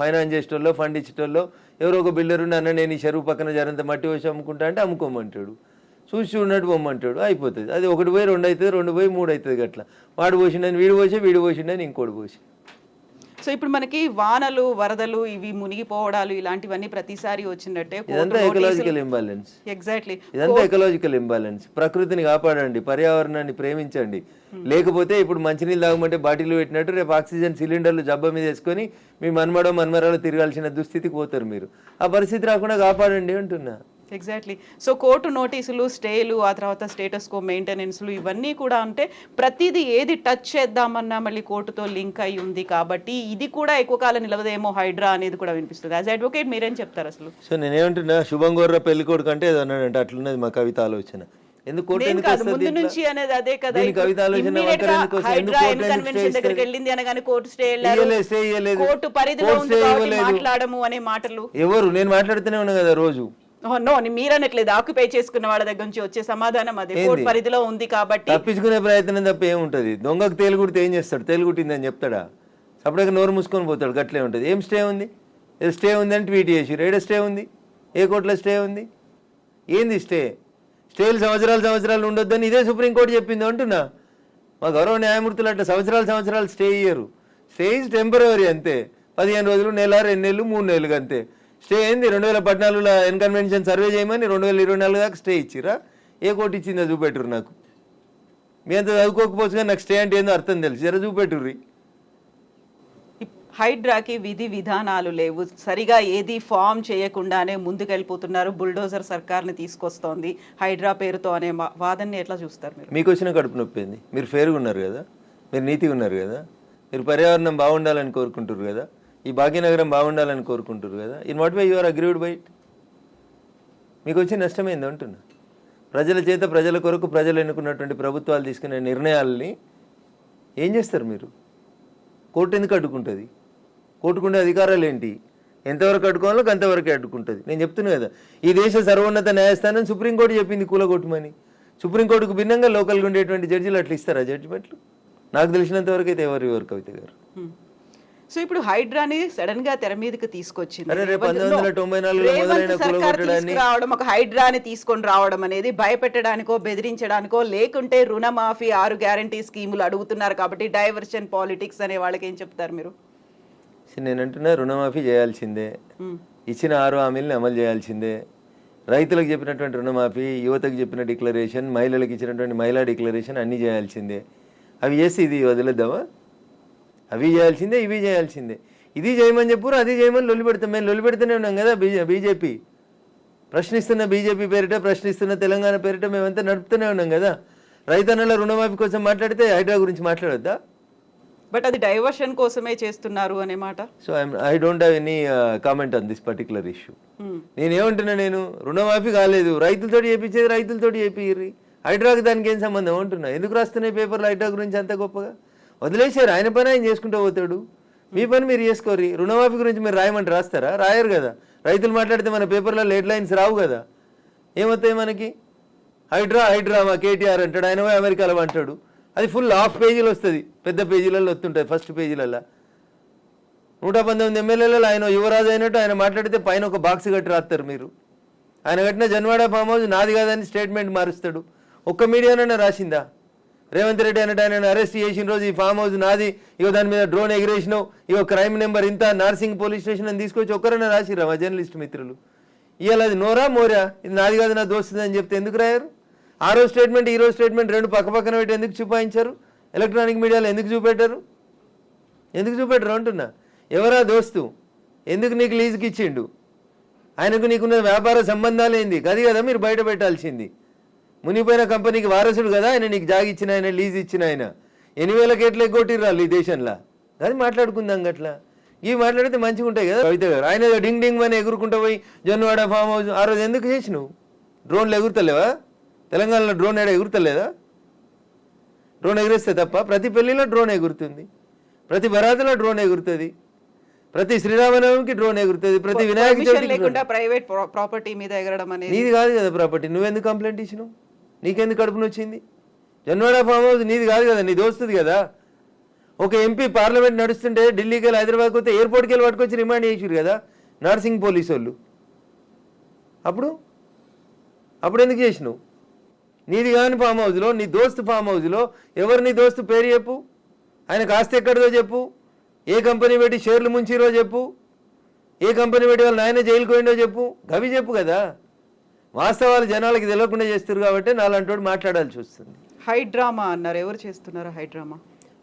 ఫైనాన్స్ చేసేటోళ్ళు, ఫండ్ ఇచ్చేటోళ్ళు, ఎవరో ఒక బిల్డర్ ఉండి అన్న నేను ఈ చెరువు పక్కన జరంత మట్టి వచ్చి అమ్ముకుంటా అంటే అమ్ముకోమంటాడు, చూసి చూడనట్టు పొమ్మంటాడు, అయిపోతుంది. అది 1 పోయి 2 అవుతుంది, 2 పోయి 3 అవుతుంది. గట్లా వాడు పోసిండని వీడు పోసి, వీడు పోసిండని ఇంకోటి పోసి. సో ఇప్పుడు మనకి వానలు, వరదలు, ఇవి మునిగిపోవడాలు ఇలాంటివన్నీ ప్రతిసారి వచ్చినట్టే. ఇదంతా ఎకలాజికల్ ఇంబాలెన్స్. ఎగ్జాక్ట్లీ, ఇదంతా ఎకలాజికల్ ఇంబాలెన్స్. ప్రకృతిని కాపాడండి, పర్యావరణాన్ని ప్రేమించండి. లేకపోతే ఇప్పుడు మంచినీళ్ళు తాగమంటే బాటిల్ పెట్టినట్టు రేపు ఆక్సిజన్ సిలిండర్లు జబ్బ మీద వేసుకొని మీ మన్మరాలు తిరగాల్సిన దుస్థితికి పోతారు మీరు. ఆ పరిస్థితి రాకుండా కాపాడండి అంటున్నా. ఎగ్జాక్ట్లీ. సో కోర్టు నోటీసులు, స్టేలు, ఆ తర్వాత స్టేటస్ కో మెయింటెనెన్స్లు ఇవన్నీ కూడా అంటే ప్రతిదీ ఏది టచ్ చేద్దామన్నా మళ్ళీ కోర్టుతో లింక్ అయి ఉంది కాబట్టి ఇది కూడా ఎక్కువ కాలం నిలవదేమో హైడ్రా అనేది కూడా వినిపిస్తుంది. యాజ్ అడ్వకేట్ మీరేం చెప్తారు అసలు? సో నేనేమంటున్నా, శుభం గోర్ర పెళ్లి కొడుకు అంటే ఏదో అన్నాడంటే అట్లున్నది మా కవిత ఆలోచన. ఎందుకు కోర్టు ఎందుకు కాదు, వస్తుంది ముందు దీంట్లో? నుంచి అనేది అదే కదా. దీని కవిత ఆలోచన Immediate గా వంకర ఎందుకు వస్తుంది? ఎందుకు హైడ్రా కోర్టు ఎందుకు కన్వెన్షన్ స్టే దగ్గరికి ఇస్తుంది? వెళ్ళింది అనగానే కోర్టు స్టే వెళ్ళారు, ఇయ్యలేదు, స్టే ఇయ్యలేదు. కోర్టు పరిధిలో కోర్టు ఉంది స్టే కాబట్టి ఇవ్వలేదు. మాట్లాడము అనే మాటలు ఎవరు? నేను మాట్లాడుతూనే ఉన్నా కదా రోజు. నో మీరనట్లేదు, ఆక్యుపై చేసుకున్న వాళ్ళ దగ్గర నుంచి వచ్చే సమాధానం అదే, కోర్టు పరిధిలో ఉంది కాబట్టి. తప్పించుకునే ప్రయత్నం తప్ప ఏముంటది? దొంగకు తేలుగుడితే ఏం చేస్తాడు? తేలుగుట్టిందని చెప్తాడా? సపరేట్గా నోరు మూసుకొని పోతాడు. గట్లే ఉంటుంది. ఏం స్టే ఉంది? స్టే ఉంది అని ట్వీట్ చేసి ఏడ స్టే ఉంది? ఏ కోర్టులో స్టే ఉంది? ఏంది స్టే? స్టేలు సంవత్సరాలు ఉండొద్దని ఇదే సుప్రీంకోర్టు చెప్పింది అంటున్నా. మా గౌరవ న్యాయమూర్తులు అట్లా సంవత్సరాలు స్టే ఇయ్యరు. స్టే ఈజ్ టెంపరవరీ అంతే. 15 రోజులు, నెల, 2 నెలలు, 3 నెలలు అంతే. స్టే ఏంది? 2014లో ఎన్కన్వెన్షన్ సర్వే చేయమని 2024 దాకా స్టే ఇచ్చిరా? ఏ కోర్టు ఇచ్చిందో చూపెట్టురు నాకు. మీ అంత చదువుకోకపోవచ్చు కానీ నాకు స్టే అంటే ఏందో అర్థం తెలుసు. జర చూపెట్టుర్రి. హైడ్రాకి విధి విధానాలు లేవు, సరిగా ఏది ఫామ్ చేయకుండానే ముందుకెళ్ళిపోతున్నారు, బుల్డోజర్ సర్కార్ని తీసుకొస్తోంది హైడ్రా పేరుతో అనే వాదనని ఎట్లా చూస్తారు మీరు? మీకు వచ్చిన కడుపు నొప్పి ఏంది? మీరు ఫేర్గా ఉన్నారు కదా, మీరు నీతిగా ఉన్నారు కదా, మీరు పర్యావరణం బాగుండాలని కోరుకుంటారు కదా, ఈ భాగ్యనగరం బాగుండాలని కోరుకుంటారు కదా. In what way you are agreed by it? మీకు వచ్చే నష్టం ఏంది అంటున్నా. ప్రజల చేత, ప్రజల కొరకు ప్రజలు ఎన్నుకున్నటువంటి ప్రభుత్వాలు తీసుకునే నిర్ణయాలని ఏం చేస్తారు మీరు? కోర్టు ఎందుకు అడ్డుకుంటుంది? కోర్టుకుండే అధికారాలు ఏంటి? ఎంతవరకు అడ్డుకోవాలో అంతవరకే అడ్డుకుంటుంది. నేను చెప్తున్నా కదా, ఈ దేశ సర్వోన్నత న్యాయస్థానం సుప్రీంకోర్టు చెప్పింది కూలగొట్టమని. సుప్రీంకోర్టుకు భిన్నంగా లోకల్గా ఉండేటువంటి జడ్జిలు అట్లా ఇస్తారా జడ్జిమెంట్లు? నాకు తెలిసినంత వరకు అయితే ఎవరు కవిత గారు. సో ఇప్పుడు హైడ్రాని సడన్ గా తెర మీదకి తీసుకొచ్చింది. అరే రేపు 1994 సర్కార్ తీసుకురావడం, ఒక హైడ్రాని తీసుకొని రావడం అనేది భయపెట్టడానికో బెదిరించడానికో, లేకుంటే రుణమాఫీ 6 గ్యారంటీ స్కీములు అడుగుతున్నారు కాబట్టి డైవర్షన్ పాలిటిక్స్ అనే వాళ్ళకి ఏం చెప్తారు మీరు? నేను అంటున్నా, రుణమాఫీ చేయాల్సిందే, ఇచ్చిన 6 హామీలను అమలు చేయాల్సిందే. రైతులకు చెప్పినటువంటి రుణమాఫీ, యువతకు చెప్పిన డిక్లరేషన్, మహిళలకు ఇచ్చినటువంటి మహిళా డిక్లరేషన్ అన్నీ చేయాల్సిందే. అవి చేసి ఇది వదిలేద్దామా? అవి చేయాల్సిందే, ఇవి చేయాల్సిందే. ఇది చేయమని చెప్పురు, అది చేయమని లొల్లి పెడతాం. మేము లొల్లి పెడుతూనే ఉన్నాం కదా. బీజేపీ ప్రశ్నిస్తున్న, బీజేపీ పేరిట ప్రశ్నిస్తున్న తెలంగాణ పేరిట మేమంతా నడుపుతూనే ఉన్నాం కదా. రైతన్నల రుణమాఫీ కోసం మాట్లాడితే హైడ్రా గురించి మాట్లాడొద్దా? బట్ అది డైవర్షన్ కోసమే చేస్తున్నారు అనే మాట. So I don't have any comment on this particular issue. నేనేమంటున్నా, నేను రుణమాఫీ కాలేదు, రైతులతో చేయించేది రైతులతో చేపిర్రి, హైడ్రాకి దానికి ఏం సంబంధం అంటున్నా. ఎందుకు రాస్తున్నాయి పేపర్లు హైడ్రా గురించి అంత గొప్పగా? వదిలేశారు, ఆయన పని ఆయన చేసుకుంటూ పోతాడు, మీ పని మీరు చేసుకోరు. రుణమాఫీ గురించి మీరు రాయమంటే రాస్తారా? రాయరు కదా. రైతులు మాట్లాడితే మన పేపర్లో హెడ్ లైన్స్ రావు కదా. ఏమవుతాయి మనకి? హైడ్రా మా కేటీఆర్ అంటాడు, ఆయన పోయి అమెరికాలో అంటాడు. అది ఫుల్ హాఫ్ పేజీలు వస్తుంది, పెద్ద పేజీలలో వస్తుంటాయి. ఫస్ట్ పేజీలలో 119 ఎమ్మెల్యేలలో ఆయన యువరాజు అయినట్టు ఆయన మాట్లాడితే పైన ఒక బాక్స్ కట్టి రాస్తారు మీరు. ఆయన కట్టిన జన్వాడ ఫామ్ హౌస్ నాది కాదని స్టేట్మెంట్ మారుస్తాడు. ఒక్క మీడియానైనా రాసిందా? రేవంత్ రెడ్డి అన్నట్టు ఆయన అరెస్ట్ చేసిన రోజు ఈ ఫామ్ హౌస్ నాది, ఇగో దాని మీద డ్రోన్ ఎగిరేసినావు, ఇగో క్రైమ్ నెంబర్ ఇంత, నార్సింగ్ పోలీస్ స్టేషన్ అని తీసుకొచ్చి ఒక్కరైనా రాసిరా మా జర్నలిస్ట్ మిత్రులు? ఇవాళ అది నోరా మోరా, ఇది నాది కాదు నా దోస్తుంది అని చెప్తే ఎందుకు రాయారు? ఆ రోజు స్టేట్మెంట్, ఈ రోజు స్టేట్మెంట్ రెండు పక్క పక్కన పెట్టి ఎందుకు చూపాయించారు? ఎలక్ట్రానిక్ మీడియాలో ఎందుకు చూపెట్టారు? ఎందుకు చూపెట్టరు అంటున్నా. ఎవరా దోస్తు? ఎందుకు నీకు లీజుకి ఇచ్చిండు? ఆయనకు నీకున్న వ్యాపార సంబంధాలు ఏంది? అది కదా మీరు బయట పెట్టాల్సింది. మునిపోయిన కంపెనీకి వారసుడు కదా ఆయన, నీకు జాగి ఇచ్చిన ఆయన, లీజ్ ఇచ్చిన ఆయన. 8,000 కేట్లు ఎగ్గొట్టిర్రాళ్ళు ఈ దేశంలో. అది మాట్లాడుకుందాం గట్లా. ఇవి మాట్లాడితే మంచిగా ఉంటాయి కదా. కవిత గారు ఆయన డింగ్ డింగ్ అని ఎగురుకుంటూ పోయి జొన్నవాడ ఫామ్ హౌస్ ఆ రోజు ఎందుకు చేసినావు? డ్రోన్లు ఎగురుతలేవా? తెలంగాణలో డ్రోన్ ఏడా ఎగురుతలేదా? డ్రోన్ ఎగిరిస్తే తప్ప ప్రతి పెళ్లిలో డ్రోన్ ఎగురుతుంది, ప్రతి బరాతలో డ్రోన్ ఎగురుతుంది, ప్రతి శ్రీరామనవమికి డ్రోన్ ఎగురుతుంది, ప్రతి వినాయక చవితికి. ప్రైవేట్ ప్రాపర్టీ మీద ఎగరడం అనేది నీది కాదు కదా ప్రాపర్టీ. నువ్వెందుకు కంప్లైంట్ ఇచ్చినావు? నీకెందుకు కడుపును వచ్చింది? జన్వాడ ఫామ్ హౌస్ నీది కాదు కదా, నీ దోస్తుంది కదా. ఒక ఎంపీ పార్లమెంట్ నడుస్తుంటే ఢిల్లీకి వెళ్ళి హైదరాబాద్కి వస్తే ఎయిర్పోర్ట్కి వెళ్ళి పట్టుకొచ్చి రిమాండ్ చేసారు కదా నార్సింగ్ పోలీసు వాళ్ళు. అప్పుడు ఎందుకు చేసినావు? నీది కాని ఫామ్ హౌస్లో, నీ దోస్తు ఫామ్ హౌస్లో ఎవరు నీ దోస్తు పేరు చెప్పు, ఆయనకు ఆస్తి ఎక్కడిదో చెప్పు, ఏ కంపెనీ పెట్టి షేర్లు ముంచిరో చెప్పు, ఏ కంపెనీ పెట్టి వాళ్ళ నాయన జైలుకు పోయిండో చెప్పు, గవి చెప్పు కదా. వాస్తవాలు జనాలకి తెలియకుండా చేస్తారు కాబట్టి నాలంటోడు మాట్లాడాల్సి వస్తుంది. హైడ్రామా అన్నారు, ఎవరు చేస్తున్నారు హైడ్రామా?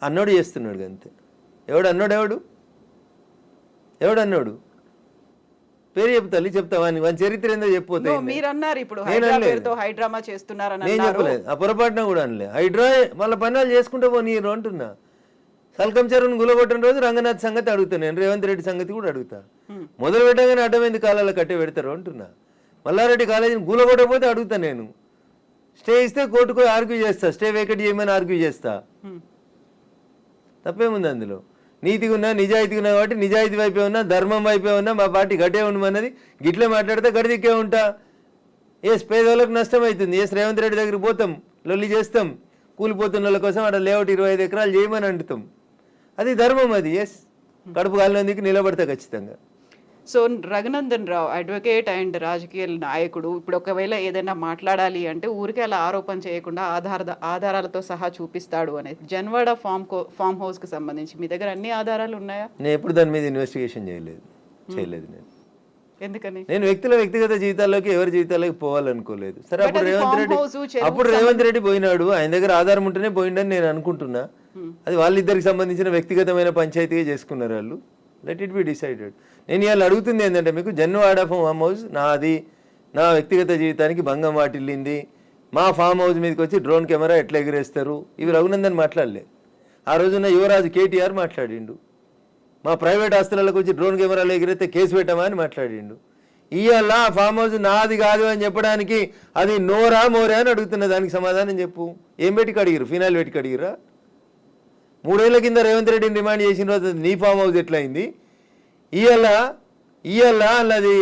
అన్నోడు చేస్తున్నాడు అంతే. ఎవడు అన్నాడు? ఎవడు అన్నాడు? పేరు చెప్తా వాని చరిత్ర ఏందో చెప్పిపోతే No, మీరు అన్నారు ఇప్పుడు హైడ్రా పేరుతో హైడ్రామా చేస్తున్నారని నేను అన్నారు. చెప్పలేదు, ఆ పొరపాటున కూడా అనలే. హైడ్రా వాళ్ళ పనులు చేసుకుంటే పోనీరు అంటున్నా. సల్కం చెరువును గులగొట్టిన రోజు రంగనాథ్ సంగతి అడుగుతా, నేను రేవంత్ రెడ్డి సంగతి కూడా అడుగుతా. మొదలు పెట్టగానే అడ్డమైంది కాలాల కట్టే పెడతారు అంటున్నా. మల్లారెడ్డి కాలేజీని గులగొట్టకపోతే అడుగుతా, నేను స్టే ఇస్తే కోర్టుకు ఆర్గ్యూ చేస్తా, స్టే వేకెట్ చేయమని ఆర్గ్యూ చేస్తా. తప్పేముంది అందులో? నీతిగా ఉన్నా, నిజాయితీగా ఉన్నా కాబట్టి నిజాయితీ వైపే ఉన్నా, ధర్మం వైపే ఉన్నా, మా పార్టీ గట్టే ఉండమన్నది. గిట్లే మాట్లాడితే గడిదిక్కే ఉంటా. ఎస్ పేదవాళ్ళకు నష్టం అవుతుంది, ఎస్ రేవంత్ రెడ్డి దగ్గరికి పోతాం, లొల్లి చేస్తాం, కూలిపోతున్న వాళ్ళ కోసం అక్కడ లేఅవుట్ 25 ఎకరాలు చేయమని అంటుతాం. అది ధర్మం, అది ఎస్ కడుపు కాలినందుకు నిలబడతా ఖచ్చితంగా. So Raghunandan Rao advocate and రాజకీయ నాయకుడు ఇప్పుడు ఒకవేళ ఏదైనా మాట్లాడాలి అంటే ఊరికే అలా ఆరోపణ చేయకుండా ఆధారాలతో సహా చూపిస్తాడు అనేది. జన్వాడ ఫామ్ హౌస్ కి సంబంధించి మీ దగ్గర అన్ని ఆధారాలు ఉన్నాయా? నేను ఎప్పుడు దాని మీద ఇన్వెస్టిగేషన్ చేయలేదు. నేను ఎందుకని? నేను వ్యక్తిగత జీవితాల్లోకి ఎవరి జీవితాల్లోకి పోవాలనుకోలేదు. సరే, అప్పుడు రేవంత్ రెడ్డి పోయినాడు, ఆయన దగ్గర ఆధారం ఉంటేనే పోయిండని నేను అనుకుంటున్నా. అది వాళ్ళిద్దరికి సంబంధించిన వ్యక్తిగతమైన పంచాయతీగా చేసుకున్నారు వాళ్ళు. Let it be decided. నేను ఇవాళ అడుగుతుంది ఏంటంటే, మీకు జన్వాడ ఫామ్ హౌస్ నాది, నా వ్యక్తిగత జీవితానికి భంగం వాటిల్లింది, మా ఫామ్ హౌస్ మీదకి వచ్చి డ్రోన్ కెమెరా ఎట్లా ఎగిరేస్తారు, ఇవి రఘునందన్ మాట్లాడలే. ఆ రోజున యువరాజు కేటీఆర్ మాట్లాడిండు, మా ప్రైవేట్ ఆస్తులకు వచ్చి డ్రోన్ కెమెరాలు ఎగిరితే కేసు పెట్టమా అని మాట్లాడిండు. ఇవాళ ఆ ఫామ్ హౌస్ నాది కాదు అని చెప్పడానికి అది నోరా మోరా అని అడుగుతున్న, దానికి సమాధానం చెప్పు. ఏం పెట్టి అడిగిరు? ఫినాయిల్ పెట్టి అడిగిరా? 3 ఏళ్ల కింద రేవంత్ రెడ్డిని డిమాండ్ చేసిన రోజు నీ ఫామ్ హౌస్ ఎట్లయింది? ఇవాళ అది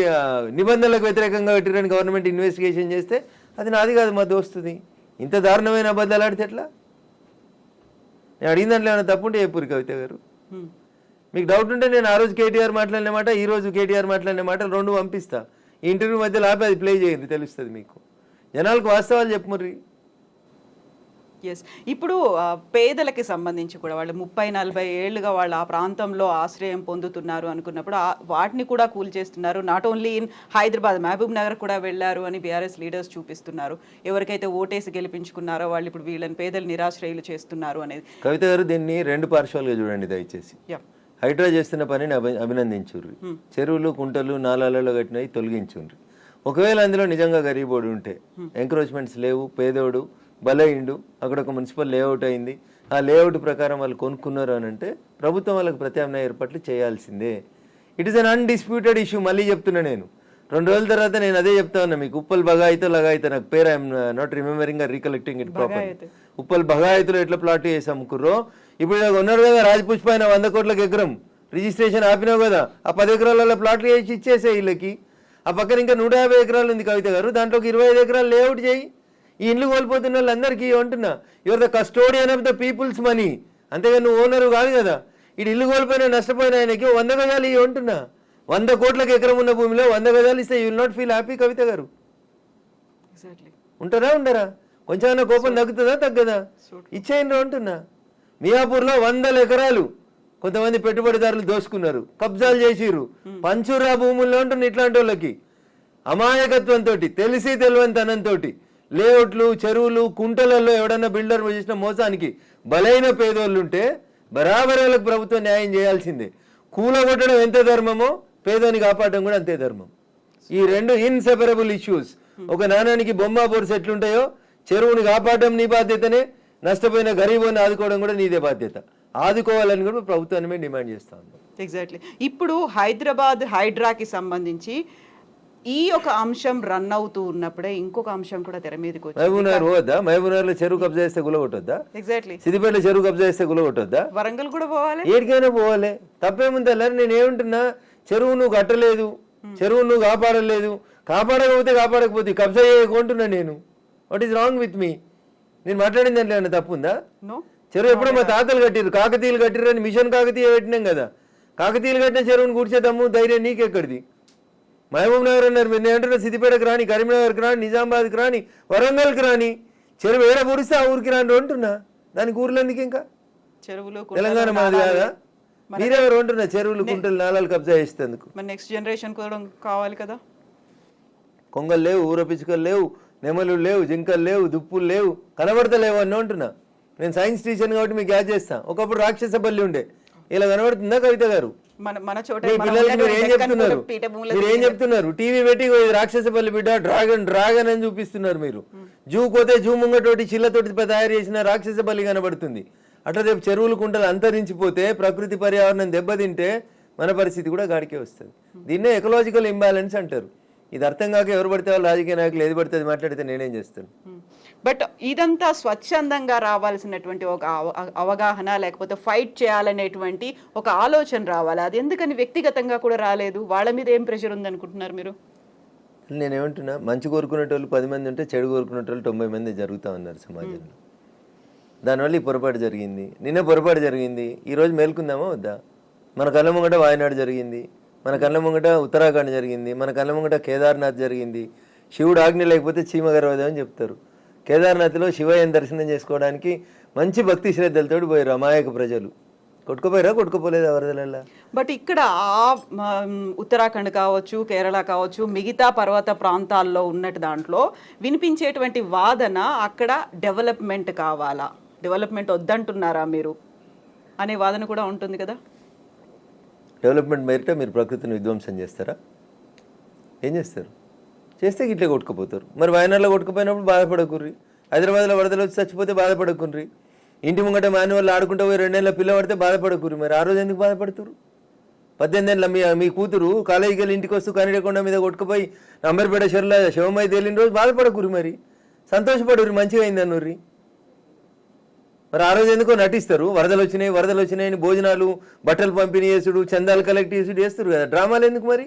నిబంధనలకు వ్యతిరేకంగా పెట్టిరని గవర్నమెంట్ ఇన్వెస్టిగేషన్ చేస్తే అది నాది కాదు, మా దోస్తుది. ఇంత దారుణమైన అబద్ధాలు ఆడితే ఎట్లా? నేను అడిగిన దాంట్లో ఏమైనా తప్పుంటే చెప్పురు కవిత గారు. మీకు డౌట్ ఉంటే నేను ఆ రోజు కేటీఆర్ మాట్లాడిన మాట, ఈ రోజు కేటీఆర్ మాట్లాడిన మాటలు 2 పంపిస్తా. ఈ ఇంటర్వ్యూ మధ్యలో ఆపి అది ప్లే చేయండి, తెలుస్తుంది మీకు. జనాలకు వాస్తవాలు చెప్పుమర్రి. ఎస్, ఇప్పుడు పేదలకి సంబంధించి కూడా వాళ్ళు 30-40 ఏళ్ళుగా వాళ్ళు ఆ ప్రాంతంలో ఆశ్రయం పొందుతున్నారు అనుకున్నప్పుడు వాటిని కూడా కూల్ చేస్తున్నారు. Not only in Hyderabad, Mahabubnagar కూడా వెళ్ళారు అని బీఆర్ఎస్ లీడర్స్ చూపిస్తున్నారు. ఎవరికైతే ఓటేసి గెలిపించుకున్నారో వాళ్ళు ఇప్పుడు వీళ్ళని పేదలు నిరాశ్రయులు చేస్తున్నారు అనేది. కవిత గారు, దీన్ని 2 పార్శ్వాలుగా చూడండి దయచేసి. హైడ్రా చేస్తున్న పనిని అభినందించుర్రి. చెరువులు, కుంటలు, నాలాలలో కట్టినవి తొలగించుండ్రి. ఒకవేళ అందులో నిజంగా గరీబోడు ఉంటే, ఎంక్రోచ్మెంట్స్ లేవు, పేదోడు బలైండు, అక్కడ ఒక మున్సిపల్ లేఅవుట్ అయింది, ఆ లేఅవుట్ ప్రకారం వాళ్ళు కొనుక్కున్నారు అని అంటే ప్రభుత్వం వాళ్ళకి ప్రత్యామ్నాయ ఏర్పాట్లు చేయాల్సిందే. It is an undisputed issue. మళ్ళీ చెప్తున్నా, నేను 2 రోజుల తర్వాత నేను అదే చెప్తా ఉన్నా మీకు. ఉప్పల్ బగాయితో లగాయితో, నాకు పేరు I'm not remembering or recollecting it proper. Uppal బగాయితులో ఎట్లా ప్లాట్ చేసి అమ్ముకుర్రో, ఇప్పుడు ఉన్నారు కదా రాజపుష్ప ఆయన 100 కోట్లకు ఎకరం రిజిస్ట్రేషన్ ఆపినావు కదా, ఆ 10 ఎకరాలలో ప్లాట్లు చేసి ఇచ్చేసే వీళ్ళకి. ఆ పక్కన ఇంకా 150 ఎకరాలు ఉంది కవిత గారు, దాంట్లోకి 25 ఎకరాలు లేఅవుట్ చేయి. ఈ ఇండ్లు కోల్పోతున్న వాళ్ళందరికీ అంటున్నా, your the custodian of the peoples money, అంతేగా నువ్వు ఓనరు కాదు కదా. ఇటు ఇల్లు కోల్పోయినా నష్టపోయిన ఆయనకి 100 గజాలు ఇవి అంటున్నా. 100 కోట్లకు ఎకరం ఉన్న భూమిలో 100 గజాలు ఇస్తే you will not feel happy Kavitha garu? ఉంటారా ఉండరా? కొంచెం కోపం తగ్గుతుందా తగ్గదా? ఇచ్చేయండి అంటున్నా. మియాపూర్లో 100 ఎకరాలు కొంతమంది పెట్టుబడిదారులు దోసుకున్నారు, కబ్జాలు చేసిర్రు, పంచురా భూముల్లో ఉంటుంది. ఇట్లాంటి వాళ్ళకి అమాయకత్వంతో, తెలిసి తెలివంతనంతో లేఅవుట్లు, చెరువులు, కుంటలలో ఎవడన్నా బిల్డర్ చేసిన మోసానికి బలైన పేదోళ్ళు ఉంటే బరాబర్ వాళ్ళకి ప్రభుత్వం న్యాయం చేయాల్సిందే. కూలగొట్టడం ఎంత ధర్మమో పేదోని కాపాడడం కూడా అంతే ధర్మం. ఈ 2 ఇన్సెపరబుల్ ఇష్యూస్. ఒక నాణానికి బొమ్మ బొరుసు ఎట్లుంటాయో, చెరువుని కాపాడడం నీ బాధ్యతనే, నష్టపోయిన గరీబోని ఆదుకోవడం కూడా నీదే బాధ్యత. ఆదుకోవాలని కూడా ప్రభుత్వాన్ని మేము డిమాండ్ చేస్తా ఉన్నాం. ఎగ్జాక్ట్లీ. ఇప్పుడు హైదరాబాద్ హైడ్రాకి సంబంధించి ఈ ఒక అంశం రన్ అవుతూ ఉన్నప్పుడే ఇంకొక అంశం కూడా తెర మీదకి వచ్చింది. మహబూబ్నగర్ పోవద్దా? మహబూబ్నగర్లో చెరువు కబ్జా చేస్తే గులగొట్టొద్దా? ఎగ్జాక్ట్లీ. సిద్దిపేటలో చెరువు కబ్జా చేస్తే గులగొట్టొద్దా? వరంగల్ కూడా పోవాలి, ఏడికైనా పోవాలి. తప్పేముంది అలా? నేను ఏమంటున్నా, చెరువు నువ్వు కట్టలేదు, చెరువు నువ్వు కాపాడలేదు, కాపాడకపోతే కబ్జా చేయకుంటున్నా నేను. What is wrong with me? నేను మాట్లాడింది దాంట్లో ఏమైనా తప్పు ఉందా? చెరువు ఎప్పుడో మా తాతలు కట్టిరు, కాకతీయులు కట్టిరు అని మిషన్ కాకతీయ పెట్టినాం కదా. కాకతీయులు కట్టిన చెరువును కూర్చేద్దాము ధైర్యం నీకెక్కడిది? మహబూబ్ నగర్ అన్నారు మీరు, నేను అంటున్నా సిద్దిపేటకు రాని, కరీంనగర్కి రాని, నిజామాబాద్కి రాని, వరంగల్కి రాని, చెరువు ఏడ పూరిస్తే ఆ ఊరికి రాని అంటున్నా. దానికి ఊర్లో ఎందుకు ఇంకా? చెరువులు తెలంగాణ మాది కాదా? మీరెవరు అంటున్నా చెరువులు, కుంటలు, నాలాలు కబ్జా చేసేందుకు? నెక్స్ట్ జనరేషన్ కూడా కావాలి కదా. కొంగలు లేవు, ఊర పిచ్చుకలు లేవు, నెమలు లేవు, జింకలు లేవు, దుప్పులు లేవు, కనబడతలేవు అని అంటున్నా. నేను సైన్స్ టీచర్ని కాబట్టి మీకు యాడ్ చేస్తాను. ఒకప్పుడు రాక్షస బల్లి ఉండే, ఇలా కనబడుతుందా కవిత గారు? మన చోట మీ మనం పిల్లలకి మీరు ఏం ఉన్నటువంటి చెప్తున్నారు దక్కన్ పీఠభూముల మీరు ఏం చెప్తున్నారు టీవీ పెట్టి రాక్షసపల్లి బిడ్డ డ్రాగన్ డ్రాగన్ అని చూపిస్తున్నారు మీరు జూ పోతే జూ ముంగటోటి చిల్లతోటి తయారు చేసిన రాక్షసపల్లి కనబడుతుంది అట్లా రేపు చెరువులు కుంటలు అంతరించిపోతే ప్రకృతి పర్యావరణం దెబ్బతింటే మన పరిస్థితి కూడా గాడికే వస్తుంది దీన్నే ఎకలాజికల్ ఇంబ్యాలెన్స్ అంటారు ఇది అర్థం కాక ఎవరు పడితే వాళ్ళు రాజకీయ నాయకులు ఏది పడితే అది మాట్లాడితే నేనేం చేస్తాను బట్ ఇదంతా స్వచ్ఛందంగా రావాల్సినటువంటి ఒక అవగాహన లేకపోతే ఫైట్ చేయాలనేటువంటి ఒక ఆలోచన రావాలి అది ఎందుకని వ్యక్తిగతంగా కూడా రాలేదు వాళ్ళ మీద ఏం ప్రెషర్ ఉంది అనుకుంటున్నారు మీరు నేనేమంటున్నా మంచి కోరుకునేటోళ్ళు 10 మంది ఉంటే చెడు కోరుకునేటోళ్ళు 90 మంది జరుగుతూ ఉన్నారు సమాజంలో దానివల్ల ఈ పొరపాటు జరిగింది నిన్న పొరపాటు జరిగింది ఈరోజు మేల్కుందామా వద్దా మన కళ్ళ ముంగట వాయనాడు జరిగింది మన కళ్ళ ముంగట ఉత్తరాఖండ్ జరిగింది మన కళ్ళ ముంగట కేదార్నాథ్ జరిగింది శివుడు ఆజ్ఞ లేకపోతే చీమ గర్వదే అని చెప్తారు కేదార్నాథ్లో శివయ్యని దర్శనం చేసుకోవడానికి మంచి భక్తి శ్రద్ధలతో పోయారు అమాయక ప్రజలు కొట్టుకోపోలేదా వరదలల్లా బట్ ఇక్కడ ఉత్తరాఖండ్ కావచ్చు కేరళ కావచ్చు మిగతా పర్వత ప్రాంతాల్లో ఉన్నట్టు దాంట్లో వినిపించేటువంటి వాదన అక్కడ డెవలప్మెంట్ కావాలా డెవలప్మెంట్ వద్దంటున్నారా మీరు అనే వాదన కూడా ఉంటుంది కదా డెవలప్మెంట్ మేరిట మీరు ప్రకృతిని విధ్వంసం చేస్తారా ఏం చేస్తారు చేస్తే ఇట్లే కొట్టుకుపోతారు మరి వయనాడులో కొట్టుకుపోయినప్పుడు బాధపడకుర్రి హైదరాబాద్లో వరదలు వచ్చి చచ్చిపోతే బాధపడకుర్రి ఇంటి ముంగట మాన్యువల్ ఆడుకుంటూ పోయి 2 నెలల పిల్ల పడితే బాధపడకుర్రి మరి ఆ రోజు ఎందుకు బాధపడుతురు 18 ఏళ్ళ మీ కూతురు కాలేజీకి వెళ్ళి ఇంటికి వస్తూ కనిడకొండ మీద కొట్టుకుపోయి అంబర్పేట చెరువులో శివమై తేలిన రోజు బాధపడకుర్రి మరి సంతోషపడుర్రి మంచిగా అయిందన్నుర్రి మరి ఆ రోజు ఎందుకో నటిస్తారు వరదలు వచ్చినాయని భోజనాలు బట్టలు పంపిణీ చేసుడు చందాలు కలెక్ట్ చేసుడు చేస్తారు కదా డ్రామాలు ఎందుకు మరి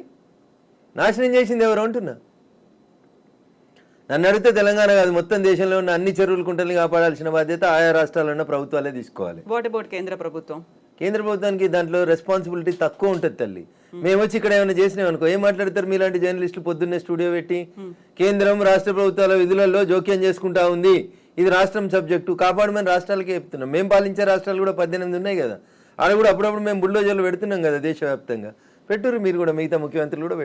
నాశనం చేసింది ఎవరు అంటున్నా నన్ను అడిగితే తెలంగాణ కాదు మొత్తం దేశంలో ఉన్న అన్ని చెరువులు కుంటల్ని కాపాడాల్సిన బాధ్యత ఆయా రాష్ట్రాల్లో ఉన్న ప్రభుత్వాలే తీసుకోవాలి వాట్ అబౌట్ కేంద్ర ప్రభుత్వం కేంద్ర ప్రభుత్వానికి దాంట్లో రెస్పాన్సిబిలిటీ తక్కువ ఉంటుంది తల్లి మేము వచ్చి ఇక్కడ ఏమైనా చేసినాం అనుకో ఏం మాట్లాడతారు మీలాంటి జర్నలిస్టులు పొద్దున్నే స్టూడియో పెట్టి కేంద్రం రాష్ట్ర ప్రభుత్వాల విధులలో జోక్యం చేసుకుంటా ఉంది ఇది రాష్ట్రం సబ్జెక్టు కాపాడమని రాష్ట్రాలకే చెప్తున్నాం మేము పాలించే రాష్ట్రాలు కూడా 18 ఉన్నాయి కదా ఆడ కూడా అప్పుడప్పుడు మేము బుల్డోజర్లు పెడుతున్నాం కదా దేశవ్యాప్తంగా పెట్టుర్రు మీరు కూడా మిగతా ముఖ్యమంత్రులు కూడా